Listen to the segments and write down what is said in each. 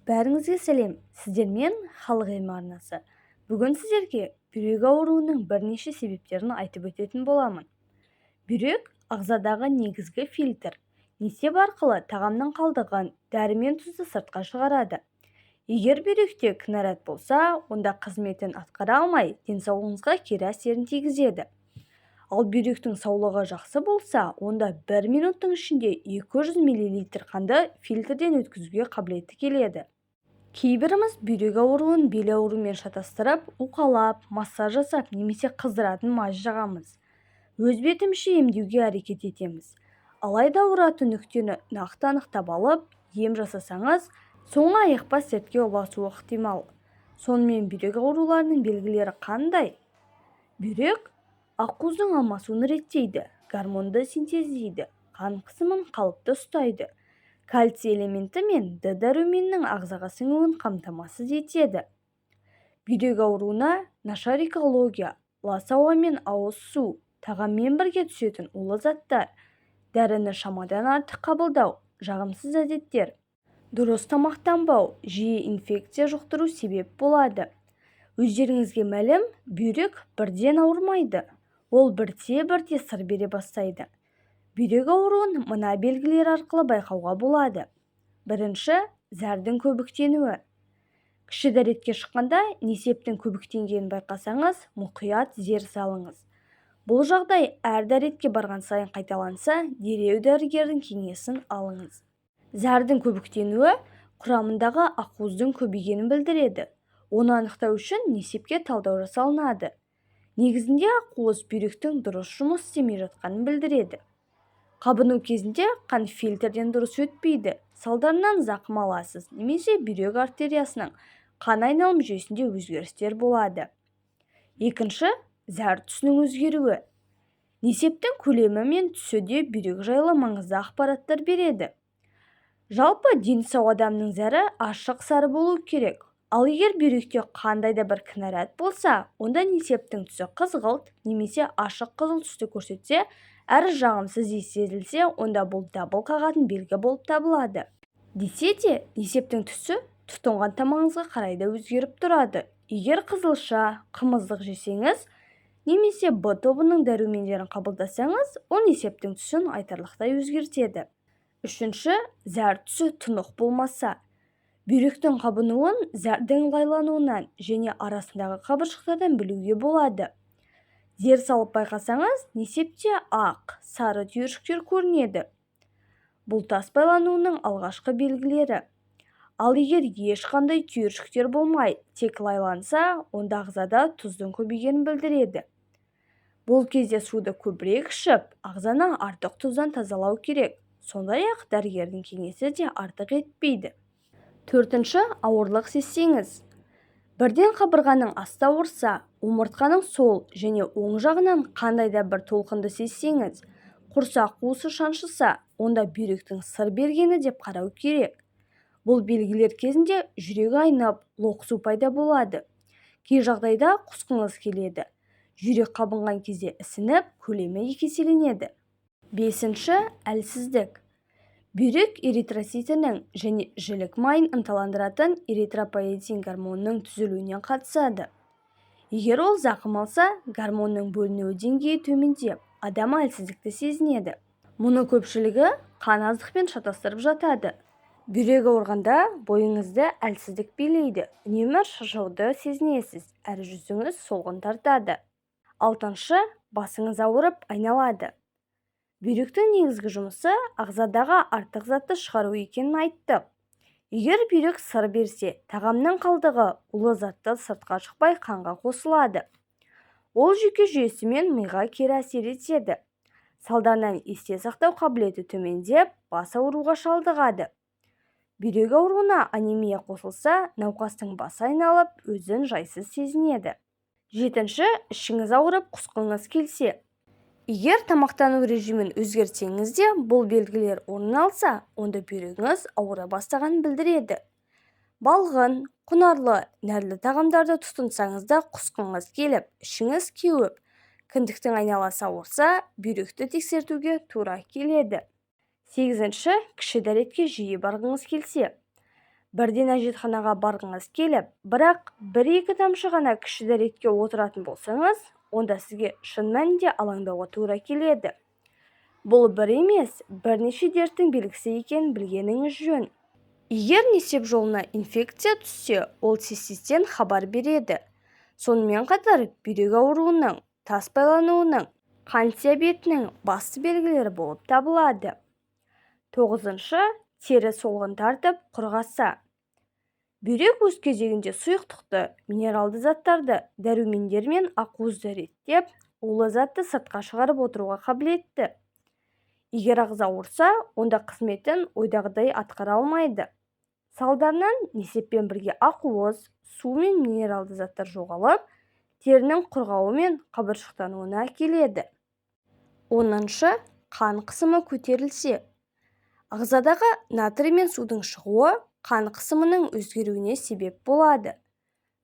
Бәріңізге сәлем, сіздермен халық емі арнасы. Бүгін сіздерге бүйрек ауруының бірнеше себептерін айтып өтетін боламын. Бүйрек ағзадағы негізгі фильтр. Несеп арқылы тағамның қалдығын, дәрі мен тұзды сыртқа шығарады. Егер бүйректе кінәрат болса, онда қызметін атқара алмай, денсаулығыңызға кері әсерін тигізеді. Ал бүйректің саулығы жақсы болса, онда 1 минуттың ішінде 200 мл қанды фильтрден өткізуге қабілеті келеді. Кейбіріміз бүйрек ауруын бел ауруымен шатастырып, уқалап, массаж жасап немесе қыздыратын мазь жағамыз. Өз бетімізше емдеуге әрекет етеміз. Алайда ауыратын нүктені нақты анықтап алып, ем жасасаңыз, соңы айықпас дертке ұласуы ықтимал. Сонымен бүйрек ауруларының белгілері қандай? Бүйрек ақуыздың алмасуын реттейді, гормонды синтездейді, қан қысымын қалыпты ұстайды, кальций элементі мен Д дәруменінің ағзаға сіңуін қамтамасыз етеді. Бүйрек ауруына нашар экология, лас ауа мен ауыз су, тағаммен бірге түсетін улы заттар, дәріні шамадан артық қабылдау, жағымсыз әдеттер, дұрыс тамақтанбау, жиі инфекция жұқтыру себеп болады. Өздеріңізге мәлім, бүйрек бірден ауырмайды. Ол бірте-бірте сыр бере бастайды. Бүйрек ауруын мына белгілер арқылы байқауға болады. Бірінші, зәрдің көбіктенуі. Кіші дәретке шыққанда несептің көбіктенгенін байқасаңыз, мұқият зер салыңыз. Бұл жағдай әр дәретке барған сайын қайталанса, дереу дәрігердің кеңесін алыңыз. Зәрдің көбіктенуі құрамындағы ақуыздың көбейгенін білдіреді. Оны анықтау үшін несепке талдау жасалынады. Негізінде ақуыз бүйректің дұрыс жұмыс істемей жатқанын білдіреді. Қабыну кезінде қан фильтрден дұрыс өтпейді, салдарынан зақым аласыз, немесе бүйрек артериясының қан айналым жүйесінде өзгерістер болады. Екінші, зәр түсінің өзгеруі. Несептің көлемі мен түсі де бүйрек жайлы маңызды ақпараттар береді. Жалпы дені сау адамның зәрі ашық сары болу керек. Ал егер бүйректе қандай да бір кінәрат болса, онда несептің түсі қызғылт немесе ашық қызыл түсті көрсетсе, әрі жағымсыз иіс сезілсе, онда бұл дабыл қағатын белгі болып табылады. Десе де, несептің түсі тұтынған тамағыңызға қарай да өзгеріп тұрады. Егер қызылша, қымыздық жесеңіз, немесе Б тобының дәрумендерін қабылдасаңыз, ол несептің түсін айтарлықтай өзгертеді. Үшінші, зәр түсі тұнық болмаса. Бүйректің қабынуын зәрдің лайлануынан және арасындағы қабыршықтардан білуге болады. Зер салып байқасаңыз, несепте ақ, сары түйіршіктер көрінеді. Бұл тас байлануының алғашқы белгілері. Ал егер ешқандай түйіршіктер болмай, тек лайланса, онда ағзада тұздың көбейгенін білдіреді. Бұл кезде суды көбірек ішіп, ағзаны артық тұздан тазалау керек. Сондай-ақ дәрігердің кеңесі де артық етпейді. Төртінші, ауырлық сезсеңіз. Бірден қабырғаның асты ауырса, омыртқаның сол және оң жағынан қандай да бір толқынды сезсеңіз, құрсақ қуысы шаншыса, онда бүйректің сыр бергені деп қарау керек. Бұл белгілер кезінде жүрек айнып, лоқсу пайда болады. Кей жағдайда құсқыңыз келеді. Жүрек қабынған кезде ісініп, көлемі еселенеді. Бесінші, әлсіздік. Бүйрек эритроцитінің және жілік майын ынталандыратын эритропоетин гормонының түзілуіне қатысады. Егер ол зақым алса, гормонның бөлінуі деңгейі төмендеп, адам әлсіздікті сезінеді. Мұны көпшілігі қан аздықпен шатастырып жатады. Бүйрек ауырғанда бойыңызды әлсіздік билейді, үнемі шаршауды сезінесіз, әрі жүзіңіз солғын тартады. Алтыншы, басыңыз ауырып айналады. Бүйректің негізгі жұмысы ағзадағы артық затты шығару екенін айттық. Егер бүйрек сыр берсе, тағамның қалдығы улы затты сыртқа шықпай қанға қосылады. Ол жүйке жүйесі мен миға кері әсер етеді. Салдарынан есте сақтау қабілеті төмендеп, бас ауруға шалдығады. Бүйрек ауруына анемия қосылса, науқастың басы айналып, өзін жайсыз сезінеді. Жетінші, ішіңіз ауырып, құсқыңыз келсе. Егер тамақтану режимін өзгертсеңіз де, бұл белгілер орын алса, онда бүйрегіңіз ауыра бастағанын білдіреді. Балғын, құнарлы, нәрлі тағамдарды тұтынсаңыз да құсқыңыз келіп, ішіңіз кеуіп, кіндіктің айналасы ауырса, бүйректі тексертуге тура келеді. Сегізінші, кіші дәретке жиі барғыңыз келсе. бірден әжетханаға барғыңыз келіп, бірақ 1-2 тамшы ғана кіші дәретке отыратын болсаңыз, онда сізге шын мәнінде алаңдауға тура келеді. Бұл бір емес, бірнеше дерттің белгісі екенін білгеніңіз жөн. Егер несеп жолына инфекция түссе, ол циститтен хабар береді. Сонымен қатар бүйрек ауруының, тас байлануының, қант диабетінің басты белгілері болып табылады. 9-шы, тері солғын тартып құрғаса. Бүйрек өз кезегінде сұйықтықты, минералды заттарды дәрумендер мен ақуызды реттеп, улы затты сыртқа шығарып отыруға қабілетті. Егер ағза ауырса, онда қызметін ойдағыдай атқара алмайды. Салдарынан несеппен бірге ақуыз, су мен минералды заттар жоғалып, терінің құрғауы мен қабыршықтануына әкеледі. 10-шы, қан қысымы көтерілсе. Ағзадағы натрий мен судың шығуы қан қысымының өзгеруіне себеп болады.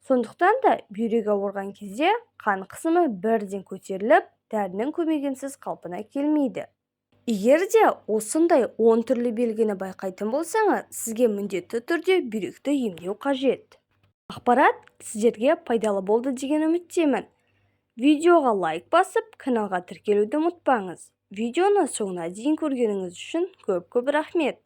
Сондықтан да бүйрек ауырған кезде қан қысымы бірден көтеріліп, дәрінің көмегінсіз қалпына келмейді. Егер де осындай 10 түрлі белгіні байқайтын болсаңыз, сізге міндетті түрде бүйректі емдеу қажет. Ақпарат сіздерге пайдалы болды деген үміттемін. Видеоға лайк басып, каналға тіркелуді ұмытпаңыз. Видеоны соңына дейін көргеніңіз үшін көп рахмет.